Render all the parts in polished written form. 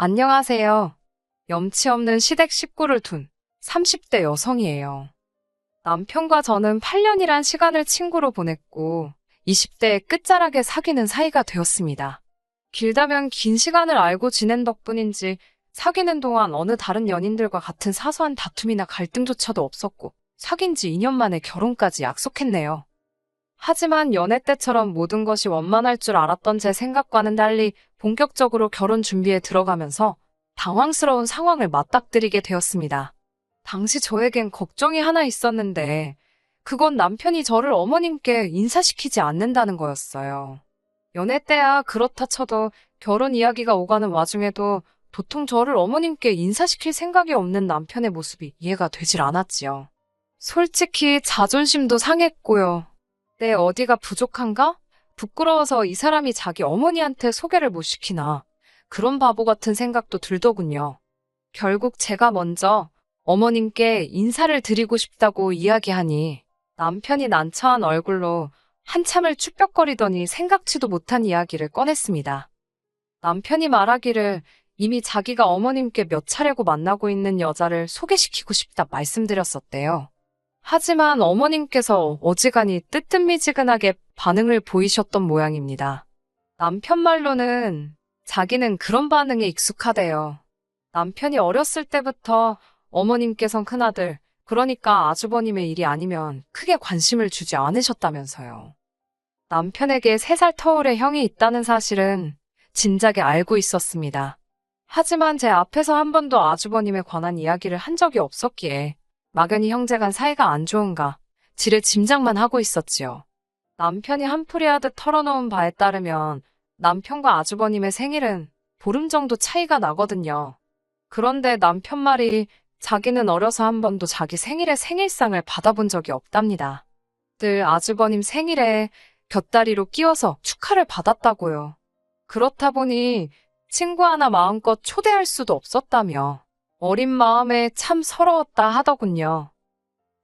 안녕하세요. 염치 없는 시댁 식구를 둔 30대 여성이에요. 남편과 저는 8년이란 시간을 친구로 보냈고 20대의 끝자락에 사귀는 사이가 되었습니다. 길다면 긴 시간을 알고 지낸 덕분인지 사귀는 동안 어느 다른 연인들과 같은 사소한 다툼이나 갈등조차도 없었고 사귄 지 2년 만에 결혼까지 약속했네요. 하지만 연애 때처럼 모든 것이 원만할 줄 알았던 제 생각과는 달리 본격적으로 결혼 준비에 들어가면서 당황스러운 상황을 맞닥뜨리게 되었습니다. 당시 저에겐 걱정이 하나 있었는데 그건 남편이 저를 어머님께 인사시키지 않는다는 거였어요. 연애 때야 그렇다 쳐도 결혼 이야기가 오가는 와중에도 도통 저를 어머님께 인사시킬 생각이 없는 남편의 모습이 이해가 되질 않았지요. 솔직히 자존심도 상했고요. 내 어디가 부족한가? 부끄러워서 이 사람이 자기 어머니한테 소개를 못 시키나. 그런 바보 같은 생각도 들더군요. 결국 제가 먼저 어머님께 인사를 드리고 싶다고 이야기하니 남편이 난처한 얼굴로 한참을 쭈뼛거리더니 생각지도 못한 이야기를 꺼냈습니다. 남편이 말하기를 이미 자기가 어머님께 몇 차례고 만나고 있는 여자를 소개시키고 싶다 말씀드렸었대요. 하지만 어머님께서 어지간히 뜨뜻미지근하게 반응을 보이셨던 모양입니다. 남편 말로는 자기는 그런 반응에 익숙하대요. 남편이 어렸을 때부터 어머님께선 큰아들, 그러니까 아주버님의 일이 아니면 크게 관심을 주지 않으셨다면서요. 남편에게 3살 터울의 형이 있다는 사실은 진작에 알고 있었습니다. 하지만 제 앞에서 한 번도 아주버님에 관한 이야기를 한 적이 없었기에 막연히 형제간 사이가 안 좋은가 지레 짐작만 하고 있었지요. 남편이 한풀이하듯 털어놓은 바에 따르면 남편과 아주버님의 생일은 보름 정도 차이가 나거든요. 그런데 남편 말이 자기는 어려서 한 번도 자기 생일에 생일상을 받아본 적이 없답니다. 늘 아주버님 생일에 곁다리로 끼워서 축하를 받았다고요. 그렇다 보니 친구 하나 마음껏 초대할 수도 없었다며 어린 마음에 참 서러웠다 하더군요.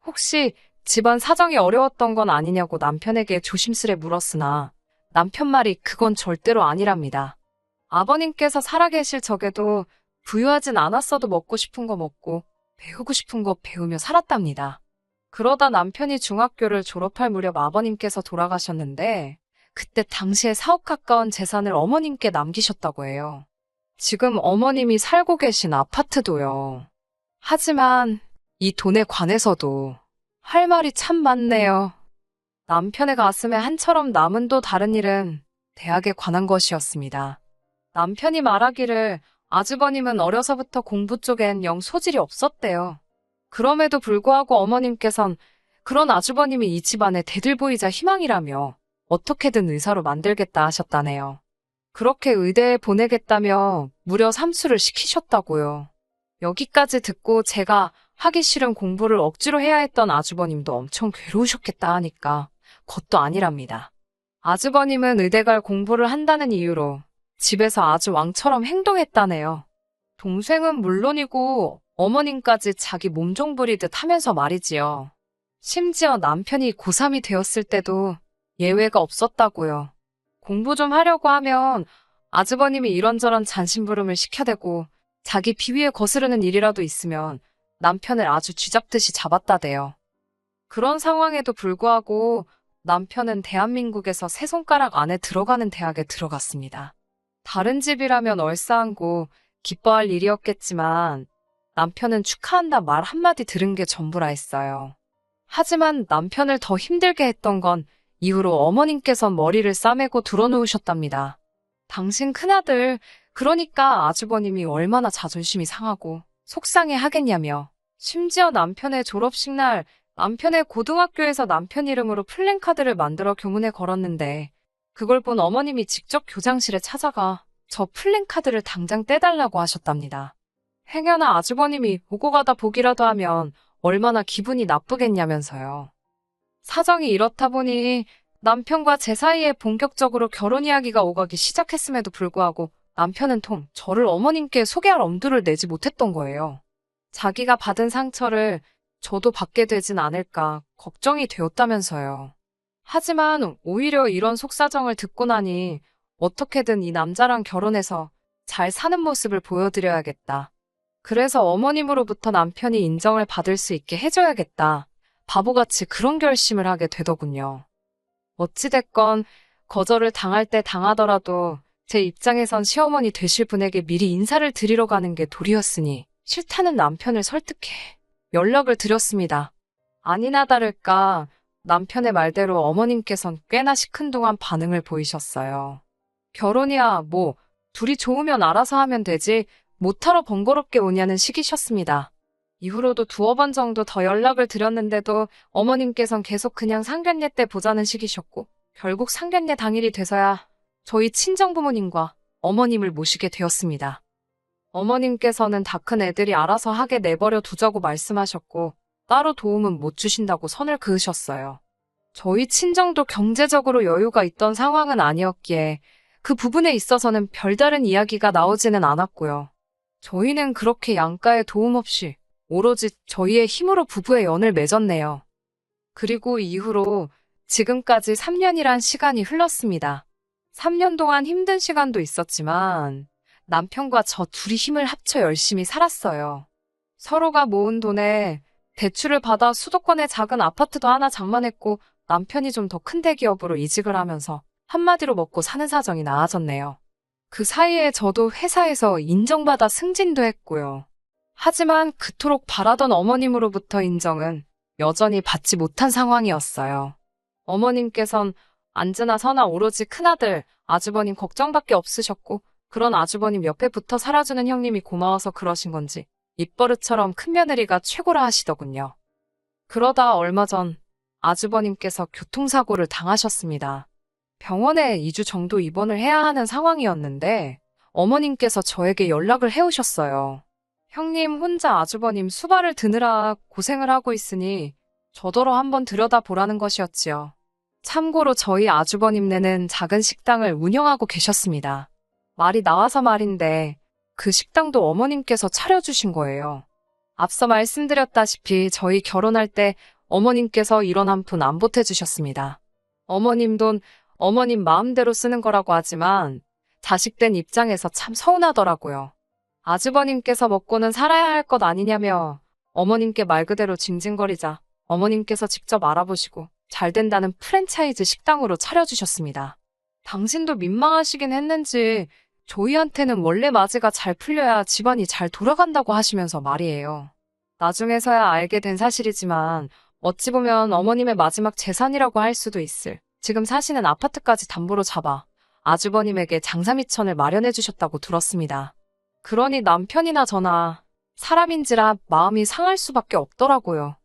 혹시 집안 사정이 어려웠던 건 아니냐고 남편에게 조심스레 물었으나 남편 말이 그건 절대로 아니랍니다. 아버님께서 살아계실 적에도 부유하진 않았어도 먹고 싶은 거 먹고 배우고 싶은 거 배우며 살았답니다. 그러다 남편이 중학교를 졸업할 무렵 아버님께서 돌아가셨는데 그때 당시에 4억 가까운 재산을 어머님께 남기셨다고 해요. 지금 어머님이 살고 계신 아파트도요. 하지만 이 돈에 관해서도 할 말이 참 많네요. 남편의 가슴에 한처럼 남은 또 다른 일은 대학에 관한 것이었습니다. 남편이 말하기를 아주버님은 어려서부터 공부 쪽엔 영 소질이 없었대요. 그럼에도 불구하고 어머님께선 그런 아주버님이 이 집안의 대들보이자 희망이라며 어떻게든 의사로 만들겠다 하셨다네요. 그렇게 의대에 보내겠다며 무려 삼수를 시키셨다고요. 여기까지 듣고 제가 하기 싫은 공부를 억지로 해야 했던 아주버님도 엄청 괴로우셨겠다 하니까 그것도 아니랍니다. 아주버님은 의대 갈 공부를 한다는 이유로 집에서 아주 왕처럼 행동했다네요. 동생은 물론이고 어머님까지 자기 몸종 부리듯 하면서 말이지요. 심지어 남편이 고3이 되었을 때도 예외가 없었다고요. 공부 좀 하려고 하면 아주버님이 이런저런 잔심부름을 시켜대고 자기 비위에 거스르는 일이라도 있으면 남편을 아주 쥐잡듯이 잡았다대요. 그런 상황에도 불구하고 남편은 대한민국에서 세 손가락 안에 들어가는 대학에 들어갔습니다. 다른 집이라면 얼싸안고 기뻐할 일이었겠지만 남편은 축하한다 말 한마디 들은 게 전부라 했어요. 하지만 남편을 더 힘들게 했던 건 이후로 어머님께선 머리를 싸매고 드러누우셨답니다. 당신 큰아들, 그러니까 아주버님이 얼마나 자존심이 상하고 속상해 하겠냐며. 심지어 남편의 졸업식 날 남편의 고등학교에서 남편 이름으로 플랜카드를 만들어 교문에 걸었는데 그걸 본 어머님이 직접 교장실에 찾아가 저 플랜카드를 당장 떼달라고 하셨답니다. 행여나 아주버님이 오고 가다 보기라도 하면 얼마나 기분이 나쁘겠냐면서요. 사정이 이렇다 보니 남편과 제 사이에 본격적으로 결혼 이야기가 오가기 시작했음에도 불구하고 남편은 통 저를 어머님께 소개할 엄두를 내지 못했던 거예요. 자기가 받은 상처를 저도 받게 되진 않을까 걱정이 되었다면서요. 하지만 오히려 이런 속사정을 듣고 나니 어떻게든 이 남자랑 결혼해서 잘 사는 모습을 보여드려야겠다. 그래서 어머님으로부터 남편이 인정을 받을 수 있게 해줘야겠다. 바보같이 그런 결심을 하게 되더군요. 어찌됐건 거절을 당할 때 당하더라도 제 입장에선 시어머니 되실 분에게 미리 인사를 드리러 가는 게 도리였으니 싫다는 남편을 설득해 연락을 드렸습니다. 아니나 다를까 남편의 말대로 어머님께선 꽤나 시큰둥한 반응을 보이셨어요. 결혼이야 뭐 둘이 좋으면 알아서 하면 되지 못하러 번거롭게 오냐는 식이셨습니다. 이후로도 두어 번 정도 더 연락을 드렸는데도 어머님께선 계속 그냥 상견례 때 보자는 식이셨고 결국 상견례 당일이 돼서야 저희 친정부모님과 어머님을 모시게 되었습니다. 어머님께서는 다 큰 애들이 알아서 하게 내버려 두자고 말씀하셨고 따로 도움은 못 주신다고 선을 그으셨어요. 저희 친정도 경제적으로 여유가 있던 상황은 아니었기에 그 부분에 있어서는 별다른 이야기가 나오지는 않았고요. 저희는 그렇게 양가의 도움 없이 오로지 저희의 힘으로 부부의 연을 맺었네요. 그리고 이후로 지금까지 3년이란 시간이 흘렀습니다. 3년 동안 힘든 시간도 있었지만 남편과 저 둘이 힘을 합쳐 열심히 살았어요. 서로가 모은 돈에 대출을 받아 수도권의 작은 아파트도 하나 장만했고 남편이 좀 더 큰 대기업으로 이직을 하면서 한마디로 먹고 사는 사정이 나아졌네요. 그 사이에 저도 회사에서 인정받아 승진도 했고요. 하지만 그토록 바라던 어머님으로부터 인정은 여전히 받지 못한 상황이었어요. 어머님께선 안즈나 서나 오로지 큰아들, 아주버님 걱정밖에 없으셨고 그런 아주버님 옆에 붙어 살아주는 형님이 고마워서 그러신 건지 입버릇처럼 큰며느리가 최고라 하시더군요. 그러다 얼마 전 아주버님께서 교통사고를 당하셨습니다. 병원에 2주 정도 입원을 해야 하는 상황이었는데 어머님께서 저에게 연락을 해오셨어요. 형님 혼자 아주버님 수발을 드느라 고생을 하고 있으니 저더러 한번 들여다보라는 것이었지요. 참고로 저희 아주버님네는 작은 식당을 운영하고 계셨습니다. 말이 나와서 말인데 그 식당도 어머님께서 차려주신 거예요. 앞서 말씀드렸다시피 저희 결혼할 때 어머님께서 1원 한 푼 안 보태주셨습니다. 어머님 돈 어머님 마음대로 쓰는 거라고 하지만 자식된 입장에서 참 서운하더라고요. 아주버님께서 먹고는 살아야 할 것 아니냐며 어머님께 말 그대로 징징거리자 어머님께서 직접 알아보시고 잘 된다는 프랜차이즈 식당으로 차려주셨습니다. 당신도 민망하시긴 했는지 저희한테는 원래 맞이가 잘 풀려야 집안이 잘 돌아간다고 하시면서 말이에요. 나중에서야 알게 된 사실이지만 어찌 보면 어머님의 마지막 재산이라고 할 수도 있을 지금 사시는 아파트까지 담보로 잡아 아주버님에게 장사미천을 마련해 주셨다고 들었습니다. 그러니 남편이나 저나 사람인지라 마음이 상할 수밖에 없더라고요.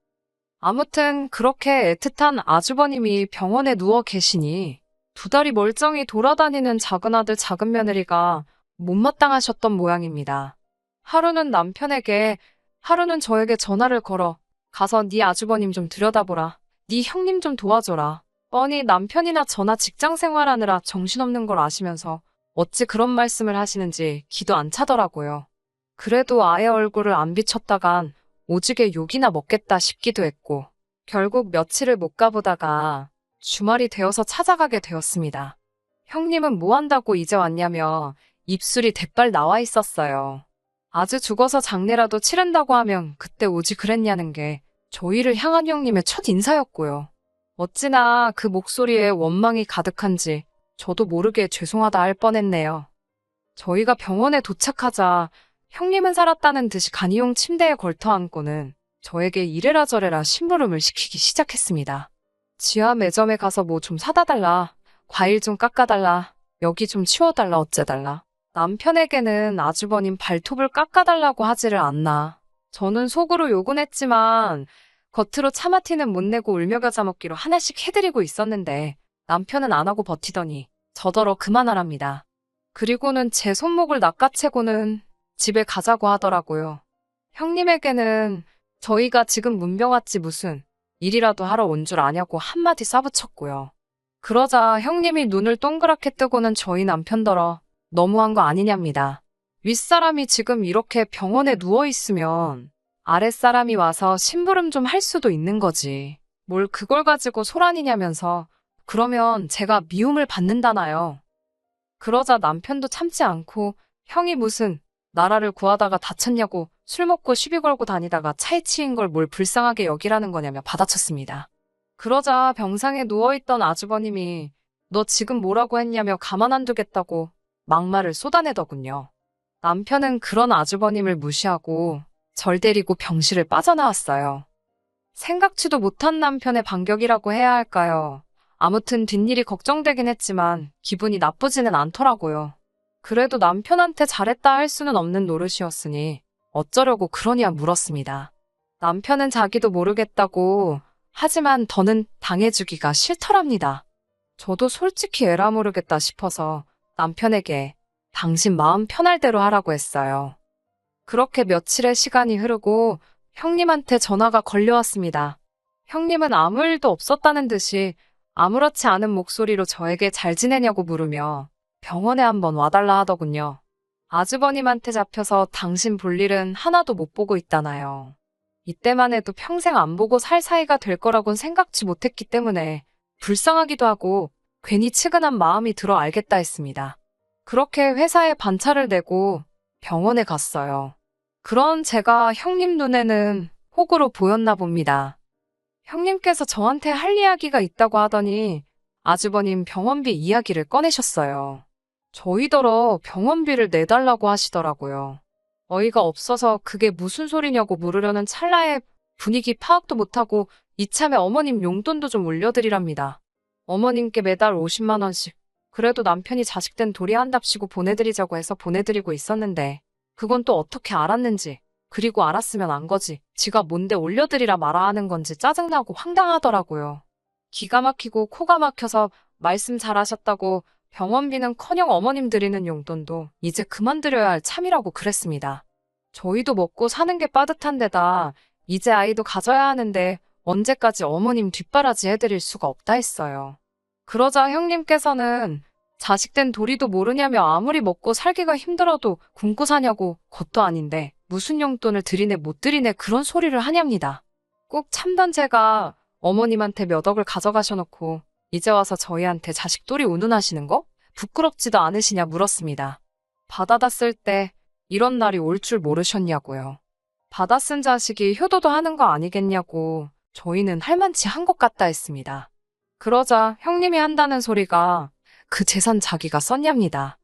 아무튼 그렇게 애틋한 아주버님이 병원에 누워 계시니 2달이 멀쩡히 돌아다니는 작은아들 작은며느리가 못마땅하셨던 모양입니다. 하루는 남편에게 하루는 저에게 전화를 걸어 가서 네 아주버님 좀 들여다보라. 네 형님 좀 도와줘라. 뻔히 남편이나 저나 직장 생활하느라 정신없는 걸 아시면서 어찌 그런 말씀을 하시는지 기도 안 차더라고요. 그래도 아예 얼굴을 안 비쳤다간 오지게 욕이나 먹겠다 싶기도 했고 결국 며칠을 못 가보다가 주말이 되어서 찾아가게 되었습니다. 형님은 뭐 한다고 이제 왔냐며 입술이 대빨 나와 있었어요. 아주 죽어서 장례라도 치른다고 하면 그때 오지 그랬냐는 게 저희를 향한 형님의 첫 인사였고요. 어찌나 그 목소리에 원망이 가득한지 저도 모르게 죄송하다 할 뻔했네요. 저희가 병원에 도착하자 형님은 살았다는 듯이 간이용 침대에 걸터앉고는 저에게 이래라 저래라 심부름을 시키기 시작했습니다. 지하 매점에 가서 뭐 좀 사다 달라. 과일 좀 깎아달라. 여기 좀 치워달라 어째달라. 남편에게는 아주버님 발톱을 깎아달라고 하지를 않나. 저는 속으로 욕은 했지만 겉으로 차마티는 못 내고 울며 겨자 먹기로 하나씩 해드리고 있었는데 남편은 안 하고 버티더니 저더러 그만하랍니다. 그리고는 제 손목을 낚아채고는 집에 가자고 하더라고요. 형님에게는 저희가 지금 문병 왔지 무슨 일이라도 하러 온 줄 아냐고 한마디 싸붙였고요. 그러자 형님이 눈을 동그랗게 뜨고는 저희 남편더러 너무한 거 아니냐입니다. 윗사람이 지금 이렇게 병원에 누워있으면 아랫사람이 와서 심부름 좀 할 수도 있는 거지. 뭘 그걸 가지고 소란이냐면서 그러면 제가 미움을 받는다나요. 그러자 남편도 참지 않고 형이 무슨 나라를 구하다가 다쳤냐고 술 먹고 시비 걸고 다니다가 차에 치인 걸 뭘 불쌍하게 여기라는 거냐며 받아쳤습니다. 그러자 병상에 누워있던 아주버님이 너 지금 뭐라고 했냐며 가만 안 두겠다고 막말을 쏟아내더군요. 남편은 그런 아주버님을 무시하고 절 데리고 병실을 빠져나왔어요. 생각지도 못한 남편의 반격이라고 해야 할까요? 아무튼 뒷일이 걱정되긴 했지만 기분이 나쁘지는 않더라고요. 그래도 남편한테 잘했다 할 수는 없는 노릇이었으니 어쩌려고 그러냐 물었습니다. 남편은 자기도 모르겠다고 하지만 더는 당해주기가 싫더랍니다. 저도 솔직히 에라 모르겠다 싶어서 남편에게 당신 마음 편할 대로 하라고 했어요. 그렇게 며칠의 시간이 흐르고 형님한테 전화가 걸려왔습니다. 형님은 아무 일도 없었다는 듯이 아무렇지 않은 목소리로 저에게 잘 지내냐고 물으며 병원에 한번 와달라 하더군요. 아주버님한테 잡혀서 당신 볼 일은 하나도 못 보고 있다나요. 이때만 해도 평생 안 보고 살 사이가 될 거라곤 생각지 못했기 때문에 불쌍하기도 하고 괜히 측은한 마음이 들어 알겠다 했습니다. 그렇게 회사에 반차를 내고 병원에 갔어요. 그런 제가 형님 눈에는 호구로 보였나 봅니다. 형님께서 저한테 할 이야기가 있다고 하더니 아주버님 병원비 이야기를 꺼내셨어요. 저희더러 병원비를 내달라고 하시더라고요. 어이가 없어서 그게 무슨 소리냐고 물으려는 찰나에 분위기 파악도 못하고 이참에 어머님 용돈도 좀 올려드리랍니다. 어머님께 매달 50만 원씩. 그래도 남편이 자식된 도리한답시고 보내드리자고 해서 보내드리고 있었는데 그건 또 어떻게 알았는지, 그리고 알았으면 안 거지 지가 뭔데 올려드리라 말아 하는 건지 짜증나고 황당하더라고요. 기가 막히고 코가 막혀서 말씀 잘하셨다고 병원비는커녕 어머님 드리는 용돈도 이제 그만 드려야 할 참이라고 그랬습니다. 저희도 먹고 사는 게 빠듯한 데다 이제 아이도 가져야 하는데 언제까지 어머님 뒷바라지 해드릴 수가 없다 했어요. 그러자 형님께서는 자식된 도리도 모르냐며 아무리 먹고 살기가 힘들어도 굶고 사냐고 그것도 아닌데 무슨 용돈을 드리네 못 드리네 그런 소리를 하냐입니다. 꼭 참던 제가 어머님한테 몇 억을 가져가셔놓고 이제 와서 저희한테 자식 도리 운운하시는 거? 부끄럽지도 않으시냐 물었습니다. 받아다 쓸 때 이런 날이 올 줄 모르셨냐고요. 받아 쓴 자식이 효도도 하는 거 아니겠냐고 저희는 할만치 한 것 같다 했습니다. 그러자 형님이 한다는 소리가 그 재산 자기가 썼냐입니다.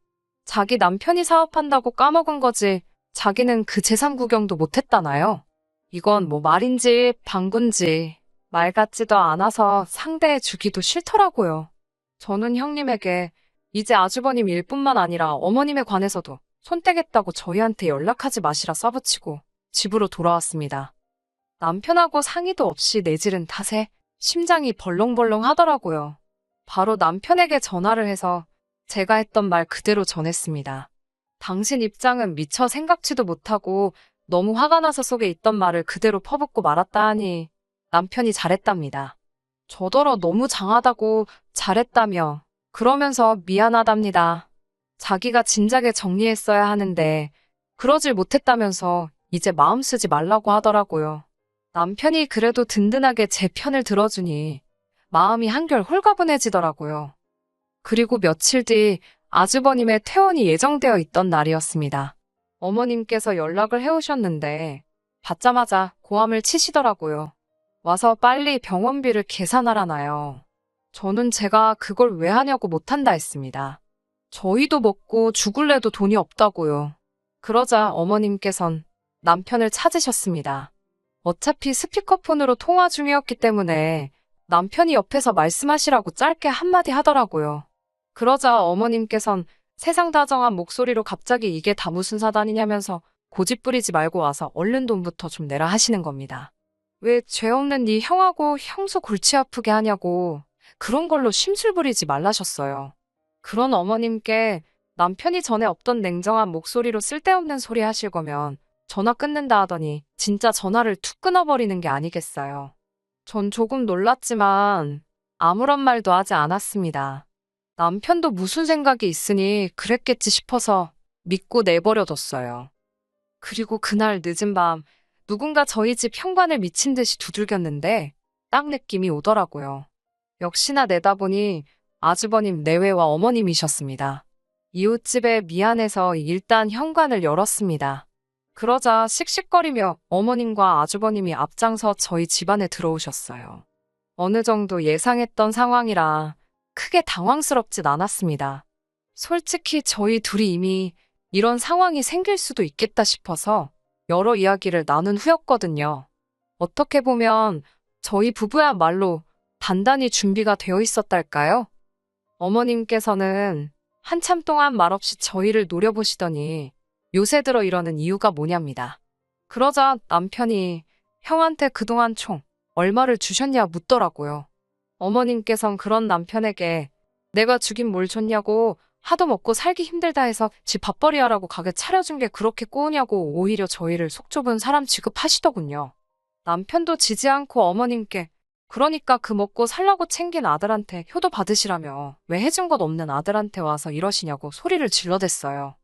자기 남편이 사업한다고 까먹은 거지 자기는 그 재산 구경도 못했다나요? 이건 뭐 말인지 방군지 말 같지도 않아서 상대해 주기도 싫더라고요. 저는 형님에게 이제 아주버님 일뿐만 아니라 어머님에 관해서도 손 떼겠다고 저희한테 연락하지 마시라 써붙이고 집으로 돌아왔습니다. 남편하고 상의도 없이 내지른 탓에 심장이 벌렁벌렁 하더라고요. 바로 남편에게 전화를 해서 제가 했던 말 그대로 전했습니다. 당신 입장은 미처 생각지도 못하고 너무 화가 나서 속에 있던 말을 그대로 퍼붓고 말았다 하니 남편이 잘했답니다. 저더러 너무 장하다고 잘했다며 그러면서 미안하답니다. 자기가 진작에 정리했어야 하는데 그러질 못했다면서 이제 마음 쓰지 말라고 하더라고요. 남편이 그래도 든든하게 제 편을 들어주니 마음이 한결 홀가분해지더라고요. 그리고 며칠 뒤 아주버님의 퇴원이 예정되어 있던 날이었습니다. 어머님께서 연락을 해오셨는데 받자마자 고함을 치시더라고요. 와서 빨리 병원비를 계산하라나요. 저는 제가 그걸 왜 하냐고 못한다 했습니다. 저희도 먹고 죽을래도 돈이 없다고요. 그러자 어머님께선 남편을 찾으셨습니다. 어차피 스피커폰으로 통화 중이었기 때문에 남편이 옆에서 말씀하시라고 짧게 한마디 하더라고요. 그러자 어머님께선 세상 다정한 목소리로 갑자기 이게 다 무슨 사단이냐면서 고집 부리지 말고 와서 얼른 돈부터 좀 내라 하시는 겁니다. 왜 죄 없는 네 형하고 형수 골치 아프게 하냐고 그런 걸로 심술 부리지 말라셨어요. 그런 어머님께 남편이 전에 없던 냉정한 목소리로 쓸데없는 소리 하실 거면 전화 끊는다 하더니 진짜 전화를 툭 끊어버리는 게 아니겠어요. 전 조금 놀랐지만 아무런 말도 하지 않았습니다. 남편도 무슨 생각이 있으니 그랬겠지 싶어서 믿고 내버려뒀어요. 그리고 그날 늦은 밤 누군가 저희 집 현관을 미친 듯이 두들겼는데 딱 느낌이 오더라고요. 역시나 내다보니 아주버님 내외와 어머님이셨습니다. 이웃집에 미안해서 일단 현관을 열었습니다. 그러자 씩씩거리며 어머님과 아주버님이 앞장서 저희 집안에 들어오셨어요. 어느 정도 예상했던 상황이라 크게 당황스럽진 않았습니다. 솔직히 저희 둘이 이미 이런 상황이 생길 수도 있겠다 싶어서 여러 이야기를 나눈 후였거든요. 어떻게 보면 저희 부부야말로 단단히 준비가 되어 있었달까요? 어머님께서는 한참 동안 말없이 저희를 노려보시더니 요새 들어 이러는 이유가 뭐냐입니다. 그러자 남편이 형한테 그동안 총 얼마를 주셨냐 묻더라고요. 어머님께선 그런 남편에게 내가 주긴 뭘 줬냐고 하도 먹고 살기 힘들다 해서 집 밥벌이 하라고 가게 차려준 게 그렇게 꼬우냐고 오히려 저희를 속 좁은 사람 취급하시더군요. 남편도 지지 않고 어머님께 그러니까 그 먹고 살라고 챙긴 아들한테 효도 받으시라며 왜 해준 것 없는 아들한테 와서 이러시냐고 소리를 질러댔어요.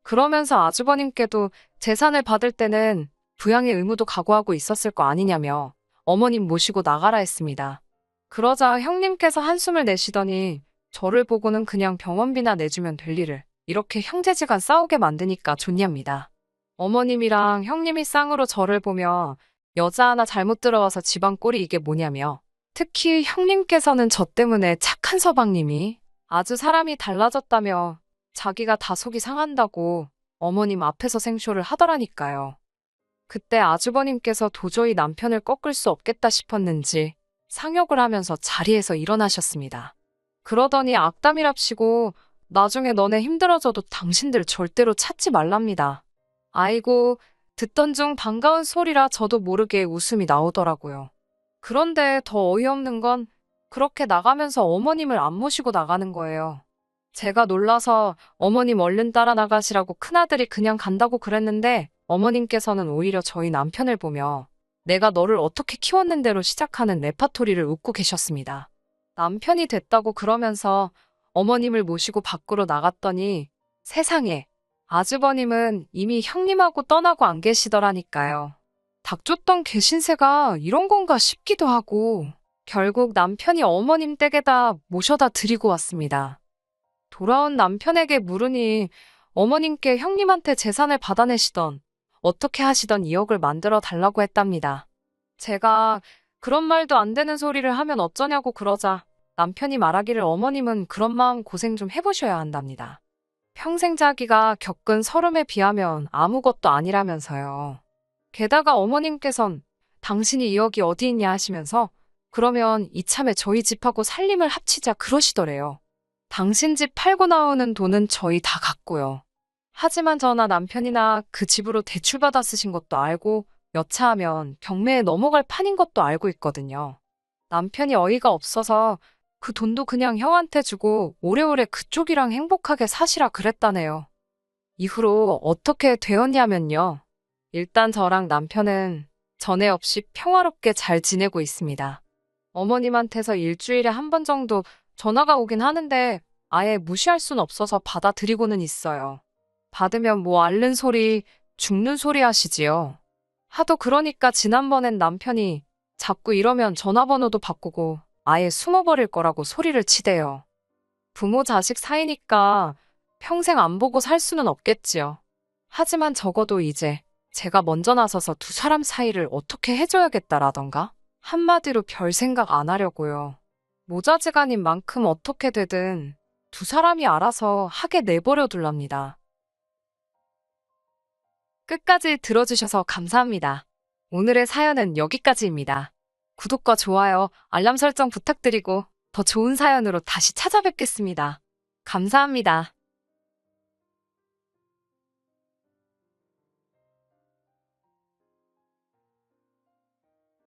그러면서 아주버님께도 재산을 받을 때는 부양의 의무도 각오하고 있었을 거 아니냐며 어머님 모시고 나가라 했습니다. 그러자 형님께서 한숨을 내쉬더니 저를 보고는 그냥 병원비나 내주면 될 일을 이렇게 형제지간 싸우게 만드니까 좋냐입니다. 어머님이랑 형님이 쌍으로 저를 보며 여자 하나 잘못 들어와서 집안 꼴이 이게 뭐냐며 특히 형님께서는 저 때문에 착한 서방님이 아주 사람이 달라졌다며 자기가 다 속이 상한다고 어머님 앞에서 생쇼를 하더라니까요. 그때 아주버님께서 도저히 남편을 꺾을 수 없겠다 싶었는지 상욕을 하면서 자리에서 일어나셨습니다. 그러더니 악담이랍시고 나중에 너네 힘들어져도 당신들 절대로 찾지 말랍니다. 아이고 듣던 중 반가운 소리라 저도 모르게 웃음이 나오더라고요. 그런데 더 어이없는 건 그렇게 나가면서 어머님을 안 모시고 나가는 거예요. 제가 놀라서 어머님 얼른 따라 나가시라고 큰아들이 그냥 간다고 그랬는데 어머님께서는 오히려 저희 남편을 보며 내가 너를 어떻게 키웠는대로 시작하는 레파토리를 웃고 계셨습니다. 남편이 됐다고 그러면서 어머님을 모시고 밖으로 나갔더니 세상에 아주버님은 이미 형님하고 떠나고 안 계시더라니까요. 닥쳤던 개신세가 이런 건가 싶기도 하고 결국 남편이 어머님 댁에다 모셔다 드리고 왔습니다. 돌아온 남편에게 물으니 어머님께 형님한테 재산을 받아내시던 어떻게 하시던 2억을 만들어 달라고 했답니다. 제가 그런 말도 안 되는 소리를 하면 어쩌냐고 그러자 남편이 말하기를 어머님은 그런 마음 고생 좀 해보셔야 한답니다. 평생 자기가 겪은 서름에 비하면 아무것도 아니라면서요. 게다가 어머님께선 당신이 2억이 어디 있냐 하시면서 그러면 이참에 저희 집하고 살림을 합치자 그러시더래요. 당신 집 팔고 나오는 돈은 저희 다 갖고요. 하지만 저나 남편이나 그 집으로 대출받아 쓰신 것도 알고 여차하면 경매에 넘어갈 판인 것도 알고 있거든요. 남편이 어이가 없어서 그 돈도 그냥 형한테 주고 오래오래 그쪽이랑 행복하게 사시라 그랬다네요. 이후로 어떻게 되었냐면요. 일단 저랑 남편은 전에 없이 평화롭게 잘 지내고 있습니다. 어머님한테서 일주일에 한 번 정도 전화가 오긴 하는데 아예 무시할 순 없어서 받아드리고는 있어요. 받으면 뭐 앓는 소리, 죽는 소리 하시지요. 하도 그러니까 지난번엔 남편이 자꾸 이러면 전화번호도 바꾸고 아예 숨어버릴 거라고 소리를 치대요. 부모 자식 사이니까 평생 안 보고 살 수는 없겠지요. 하지만 적어도 이제 제가 먼저 나서서 두 사람 사이를 어떻게 해줘야겠다라던가 한마디로 별 생각 안 하려고요. 모자지간인 만큼 어떻게 되든 두 사람이 알아서 하게 내버려 둘랍니다. 끝까지 들어주셔서 감사합니다. 오늘의 사연은 여기까지입니다. 구독과 좋아요, 알람 설정 부탁드리고 더 좋은 사연으로 다시 찾아뵙겠습니다. 감사합니다.